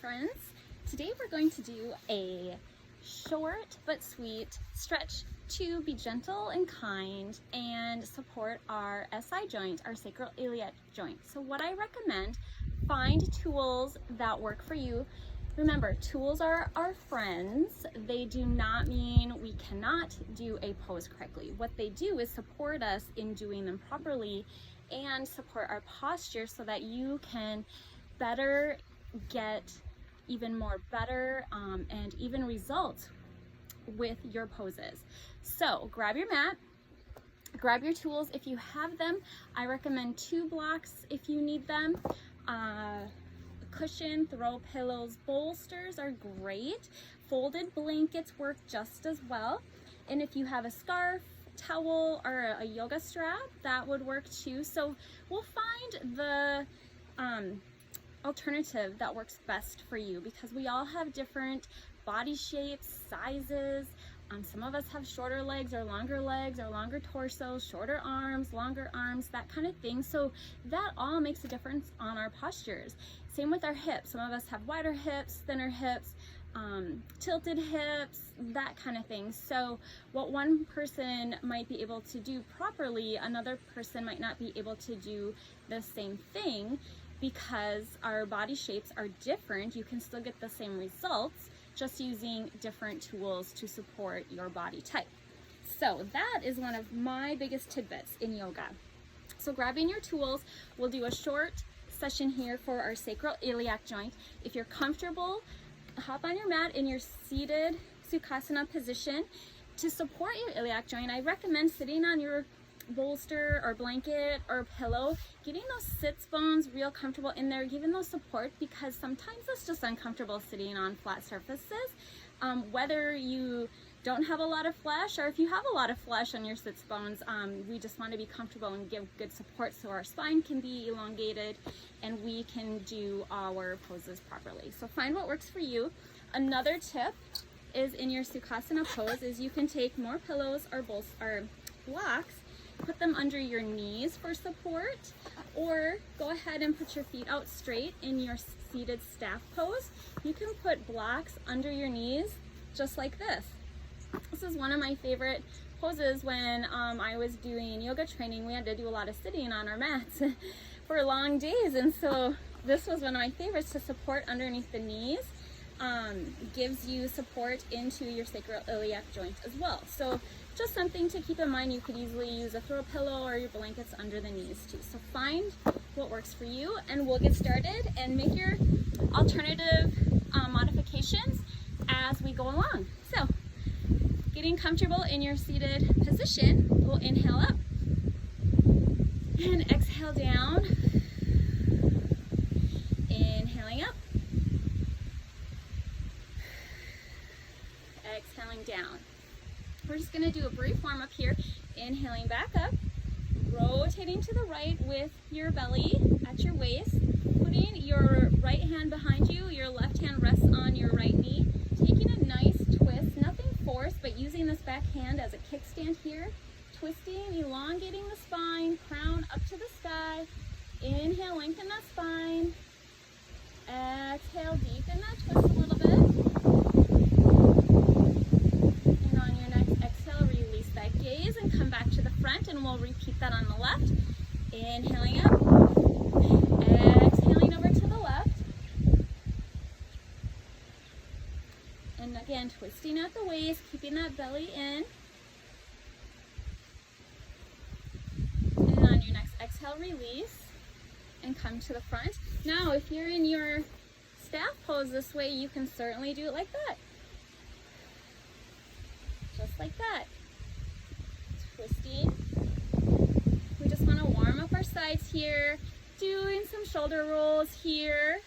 friends. Today we're going to do a short but sweet stretch to be gentle and kind and support our SI joint, our sacroiliac joint. So what I recommend, find tools that work for you. Remember, tools are our friends. They do not mean we cannot do a pose correctly. What they do is support us in doing them properly and support our posture so that you can better get even more better and even results with your poses. So grab your mat, grab your tools if you have them. I recommend 2 blocks if you need them. Cushion, throw pillows, bolsters are great. Folded blankets work just as well. And if you have a scarf, towel, or a yoga strap, that would work too. So we'll find the alternative that works best for you, because we all have different body shapes, sizes. Some of us have shorter legs or longer torso, shorter arms, longer arms, that kind of thing. So that all makes a difference on our postures. Same with our hips. Some of us have wider hips, thinner hips, tilted hips, that kind of thing. So what one person might be able to do properly, another person might not be able to do the same thing, because our body shapes are different. You can still get the same results just using different tools to support your body type. So that is one of my biggest tidbits in yoga. So grabbing your tools, we'll do a short session here for our sacroiliac joint. If you're comfortable, hop on your mat in your seated Sukhasana position. To support your iliac joint, I recommend sitting on your bolster or blanket or pillow, getting those sits bones real comfortable in there, giving those support, because sometimes it's just uncomfortable sitting on flat surfaces. Whether you don't have a lot of flesh or if you have a lot of flesh on your sits bones, we just want to be comfortable and give good support so our spine can be elongated and we can do our poses properly. So find what works for you. Another tip is, in your Sukhasana pose, is you can take more pillows or blocks, put them under your knees for support, or go ahead and put your feet out straight in your seated staff pose. You can put blocks under your knees just like this. This is one of my favorite poses. When I was doing yoga training, we had to do a lot of sitting on our mats for long days, and so this was one of my favorites to support underneath the knees. Gives you support into your sacroiliac joint as well. So just something to keep in mind. You could easily use a throw pillow or your blankets under the knees too. So find what works for you, and we'll get started and make your alternative modifications as we go along. So getting comfortable in your seated position, we'll inhale up and exhale down. Inhaling up, exhaling down. We're just going to do a brief warm up here. Inhaling back up, rotating to the right with your belly at your waist, putting your right hand behind you, your left hand rests on your right knee, taking a nice twist, nothing forced, but using this back hand as a kickstand here, twisting, elongating the spine, crown up to the sky. Inhale, lengthen that spine. Exhale, deepen that twist a little bit. And on your next exhale, release that gaze and come back to the front, and we'll repeat that on the left. Inhaling up, exhaling over to the left. And again, twisting at the waist, keeping that belly in. And on your next exhale, release and come to the front. Now, if you're in your staff pose this way, you can certainly do it like that. Just like that. Twisting. We just want to warm up our sides here. Doing some shoulder rolls here.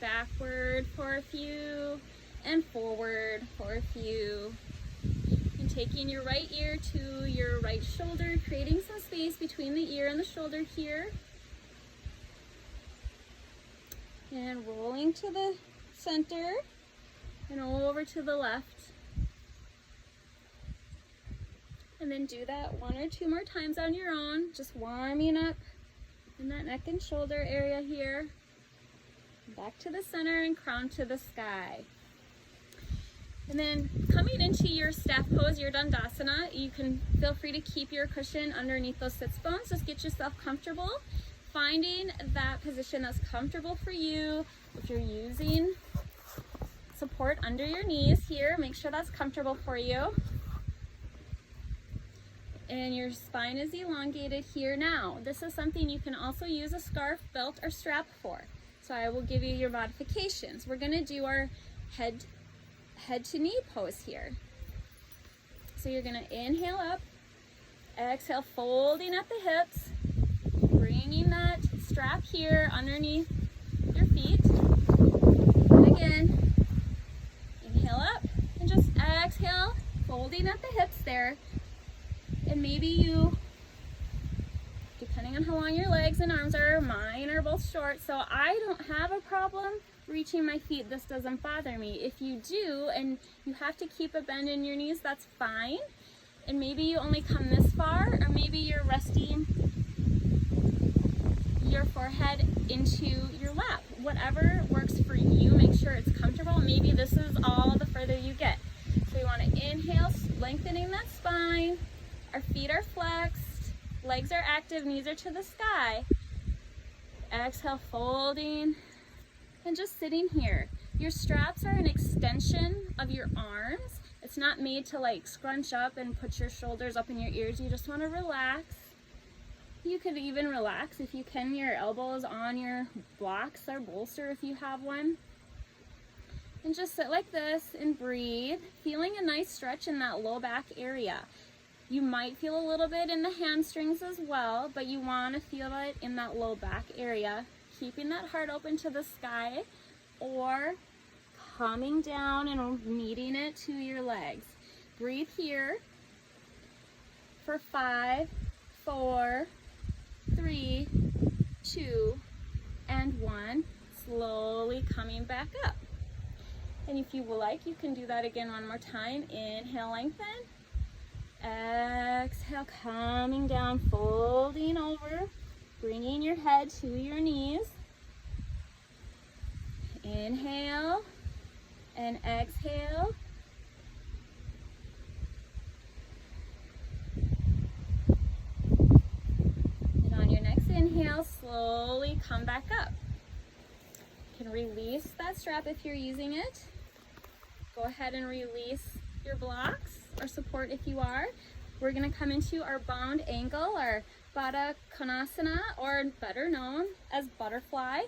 Backward for a few and forward for a few. And taking your right ear to your right shoulder, creating some space between the ear and the shoulder here. And rolling to the center and over to the left. And then do that 1 or 2 more times on your own, just warming up in that neck and shoulder area here. Back to the center and crown to the sky. And then coming into your staff pose, your Dandasana, you can feel free to keep your cushion underneath those sits bones. Just get yourself comfortable. Finding that position that's comfortable for you. If you're using support under your knees here, make sure that's comfortable for you. And your spine is elongated here. Now, this is something you can also use a scarf, belt, or strap for. So I will give you your modifications. We're gonna do our head to knee pose here. So you're gonna inhale up, exhale, folding at the hips, bringing that strap here underneath your feet. And again, inhale up and just exhale, folding at the hips there. And maybe you, depending on how long your legs and arms are, mine are both short, so I don't have a problem reaching my feet. This doesn't bother me. If you do and you have to keep a bend in your knees, that's fine. And maybe you only come this far, or maybe you're resting your forehead into your lap. Whatever works for you, make sure it's comfortable. Maybe this is all the further you get. So we want to inhale, lengthening that spine. Our feet are flexed, legs are active, knees are to the sky. Exhale, folding, and just sitting here. Your straps are an extension of your arms. It's not made to like scrunch up and put your shoulders up in your ears. You just want to relax. You could even relax, if you can, your elbows on your blocks or bolster if you have one. And just sit like this and breathe, feeling a nice stretch in that low back area. You might feel a little bit in the hamstrings as well, but you want to feel it in that low back area. Keeping that heart open to the sky, or coming down and meeting it to your legs. Breathe here for 5, 4, 3, 2, and 1. Slowly coming back up. And if you would like, you can do that again one more time. Inhale, lengthen. Exhale, coming down, folding over, bringing your head to your knees. Inhale and exhale. And on your next inhale, slowly come back up. You can release that strap if you're using it. Go ahead and release your blocks or support if you are. We're going to come into our bound angle, our Baddha Konasana, or better known as butterfly.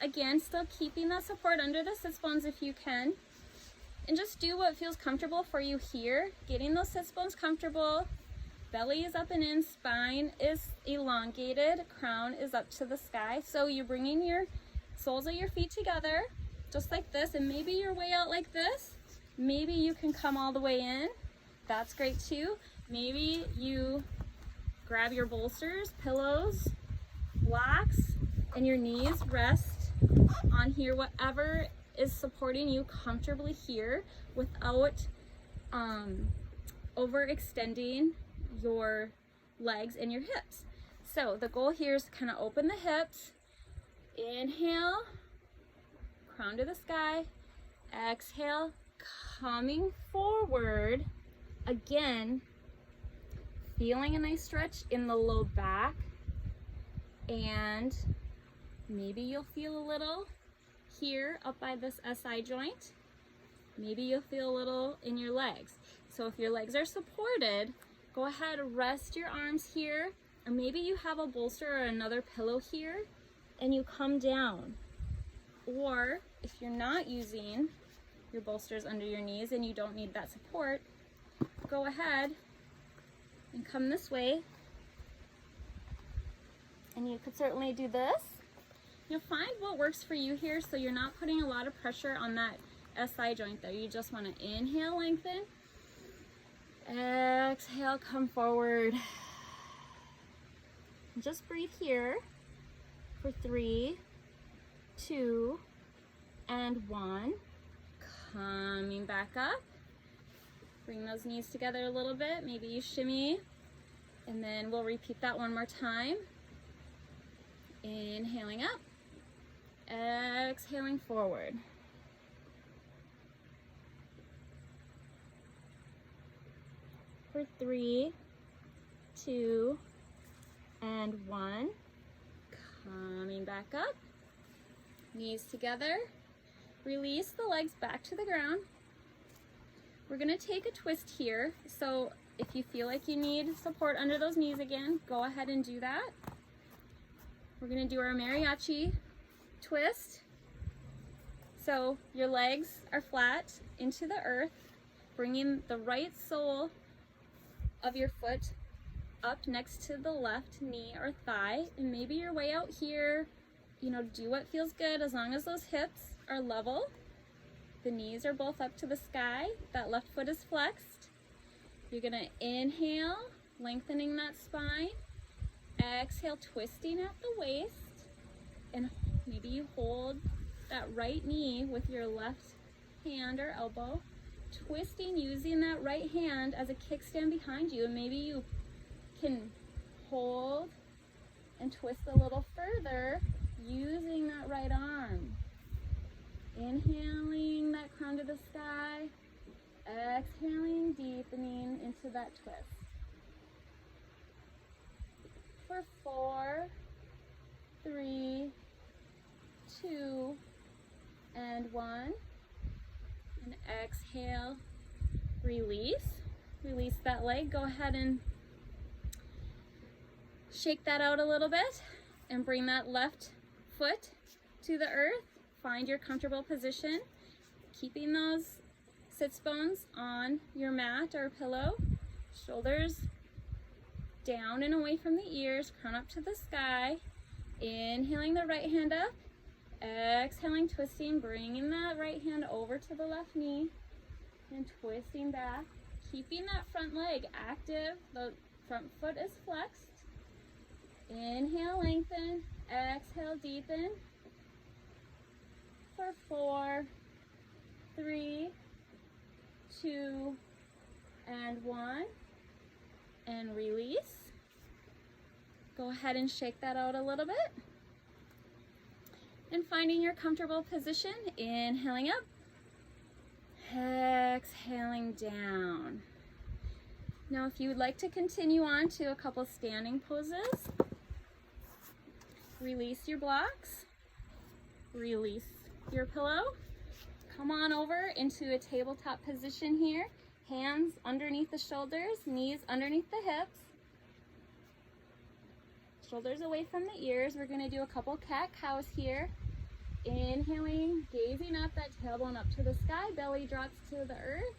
Again, still keeping that support under the sits bones if you can. And just do what feels comfortable for you here. Getting those sits bones comfortable. Belly is up and in, spine is elongated, crown is up to the sky. So you're bringing your soles of your feet together, just like this, and maybe you're way out like this. Maybe you can come all the way in. That's great too. Maybe you grab your bolsters, pillows, blocks, and your knees rest on here, whatever is supporting you comfortably here without overextending your legs and your hips. So the goal here is to kind of open the hips. Inhale, crown to the sky. Exhale, coming forward. Again, feeling a nice stretch in the low back, and maybe you'll feel a little here up by this SI joint. Maybe you'll feel a little in your legs. So if your legs are supported, go ahead, rest your arms here, or maybe you have a bolster or another pillow here and you come down. Or if you're not using your bolsters under your knees and you don't need that support, go ahead and come this way. And you could certainly do this. You'll find what works for you here, so you're not putting a lot of pressure on that SI joint there. You just want to inhale, lengthen. Exhale, come forward. Just breathe here for 3, 2, and 1. Coming back up. Bring those knees together a little bit. Maybe you shimmy. And then we'll repeat that one more time. Inhaling up. exhaling forward. For 3, 2, and 1. Coming back up. Knees together. Release the legs back to the ground. We're going to take a twist here. So if you feel like you need support under those knees again, go ahead and do that. We're going to do our mariachi twist. So your legs are flat into the earth, bringing the right sole of your foot up next to the left knee or thigh, and maybe your way out here, you know, do what feels good as long as those hips are level. The knees are both up to the sky. That left foot is flexed. You're gonna inhale, lengthening that spine. Exhale, twisting at the waist. And maybe you hold that right knee with your left hand or elbow. Twisting, using that right hand as a kickstand behind you. And maybe you can hold and twist a little further using that right arm. Inhaling that crown to the sky, exhaling, deepening into that twist. For 4, 3, 2, and 1. And exhale, release. Release that leg. Go ahead and shake that out a little bit and bring that left foot to the earth. Find your comfortable position, keeping those sits bones on your mat or pillow, shoulders down and away from the ears, crown up to the sky. Inhaling the right hand up, exhaling, twisting, bringing that right hand over to the left knee and twisting back, keeping that front leg active. The front foot is flexed. Inhale, lengthen, exhale, deepen. For 4, 3, 2, and 1. And release. Go ahead and shake that out a little bit. And finding your comfortable position, inhaling up, exhaling down. Now if you would like to continue on to a couple standing poses, release your blocks, release your pillow, come on over into a tabletop position here, hands underneath the shoulders, knees underneath the hips, shoulders away from the ears. We're going to do a couple cat-cows here. Inhaling, gazing up, that tailbone up to the sky, belly drops to the earth.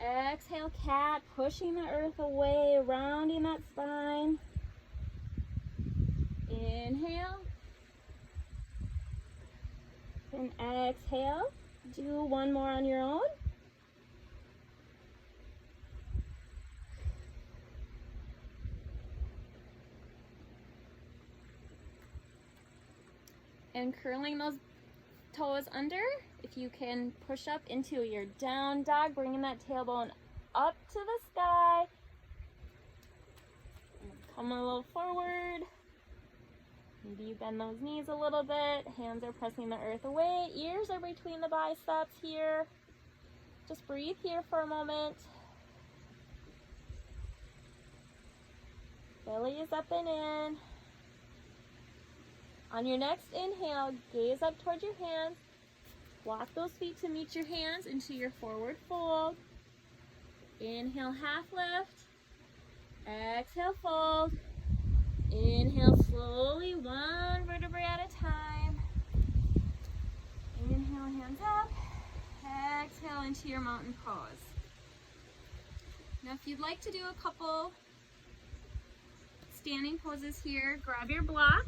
Exhale, cat, pushing the earth away, rounding that spine. Inhale. And exhale. Do one more on your own. And curling those toes under. If you can push up into your down dog, bringing that tailbone up to the sky. And come a little forward. Maybe you bend those knees a little bit. Hands are pressing the earth away. Ears are between the biceps here. Just breathe here for a moment. Belly is up and in. On your next inhale, gaze up towards your hands. Walk those feet to meet your hands into your forward fold. Inhale, half lift. Exhale, fold. Inhale slowly, one vertebrae at a time. Inhale, hands up. Exhale into your mountain pose. Now if you'd like to do a couple standing poses here, grab your block.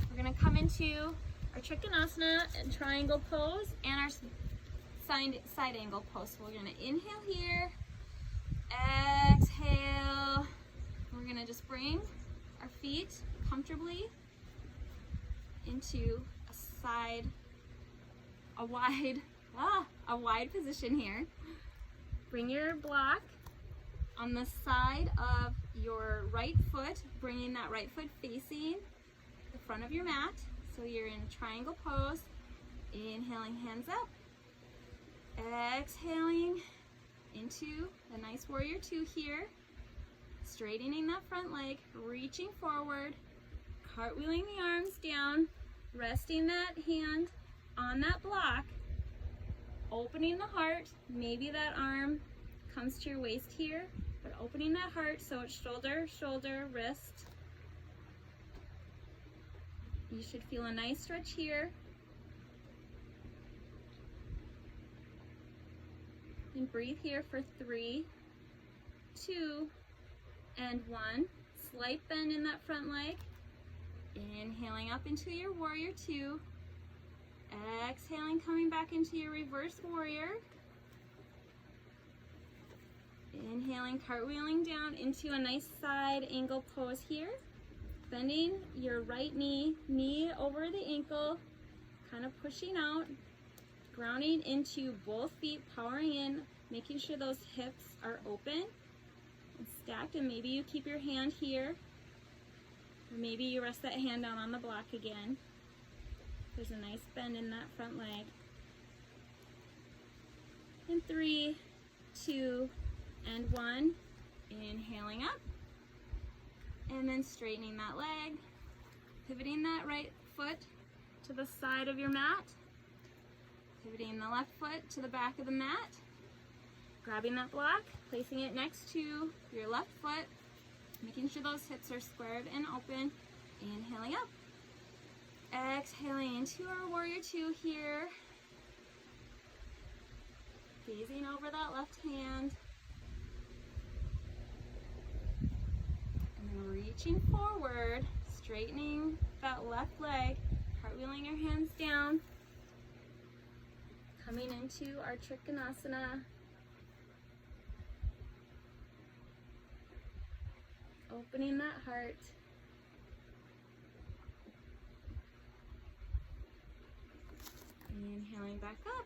We're going to come into our Trikonasana and triangle pose and our side angle pose. So we're going to inhale here, exhale. We're going to just bring our feet comfortably into a wide position here. Bring your block on the side of your right foot, bringing that right foot facing the front of your mat. So you're in triangle pose. Inhaling, hands up. Exhaling into a nice warrior two here. Straightening that front leg, reaching forward, cartwheeling the arms down, resting that hand on that block, opening the heart. Maybe that arm comes to your waist here, but opening that heart so it's shoulder, shoulder, wrist. You should feel a nice stretch here. And breathe here for 3, 2, and 1. Slight bend in that front leg. Inhaling up into your warrior two. Exhaling, coming back into your reverse warrior. Inhaling, cartwheeling down into a nice side angle pose here. Bending your right knee, knee over the ankle, kind of pushing out. Grounding into both feet, powering in, making sure those hips are open and stacked, and maybe you keep your hand here, or maybe you rest that hand down on the block again. There's a nice bend in that front leg. And 3, 2, and 1. Inhaling up, and then straightening that leg, pivoting that right foot to the side of your mat, pivoting the left foot to the back of the mat, grabbing that block, placing it next to your left foot, making sure those hips are squared and open. Inhaling up, exhaling into our warrior two here, gazing over that left hand, and then reaching forward, straightening that left leg, cartwheeling your hands down, coming into our Trikonasana. Opening that heart. Inhaling back up.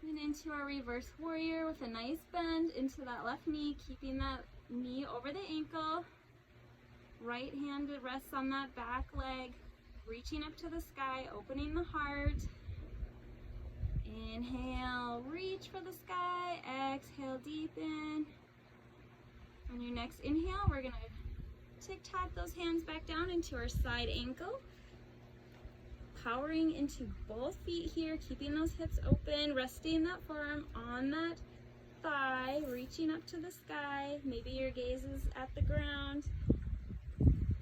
And into our reverse warrior with a nice bend into that left knee, keeping that knee over the ankle. Right hand rests on that back leg, reaching up to the sky, opening the heart. Inhale, reach for the sky. Exhale, deepen. On your next inhale, we're gonna tick-tock those hands back down into our side ankle. Powering into both feet here, keeping those hips open, resting that forearm on that thigh, reaching up to the sky. Maybe your gaze is at the ground,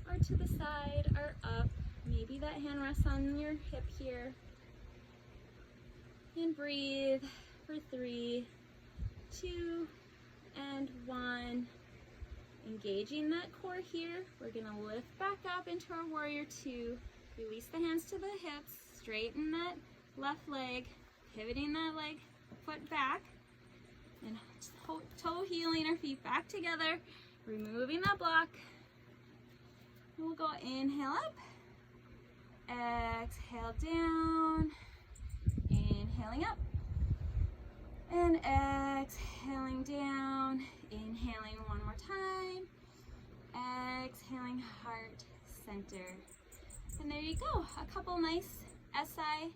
or to the side, or up. Maybe that hand rests on your hip here. And breathe for 3, 2, and 1. Engaging that core here. We're gonna lift back up into our warrior two. Release the hands to the hips. Straighten that left leg. Pivoting that leg, foot back. And toe heeling our feet back together. Removing that block. And we'll go inhale up. Exhale down. Inhaling up. And exhaling down. Inhaling one more time. Exhaling heart center. And there you go. A couple nice SI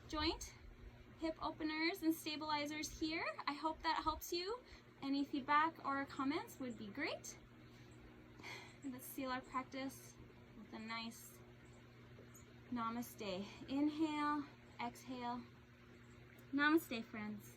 joint hip openers and stabilizers here. I hope that helps you. Any feedback or comments would be great. Let's seal our practice with a nice namaste. Inhale, exhale. Namaste, friends.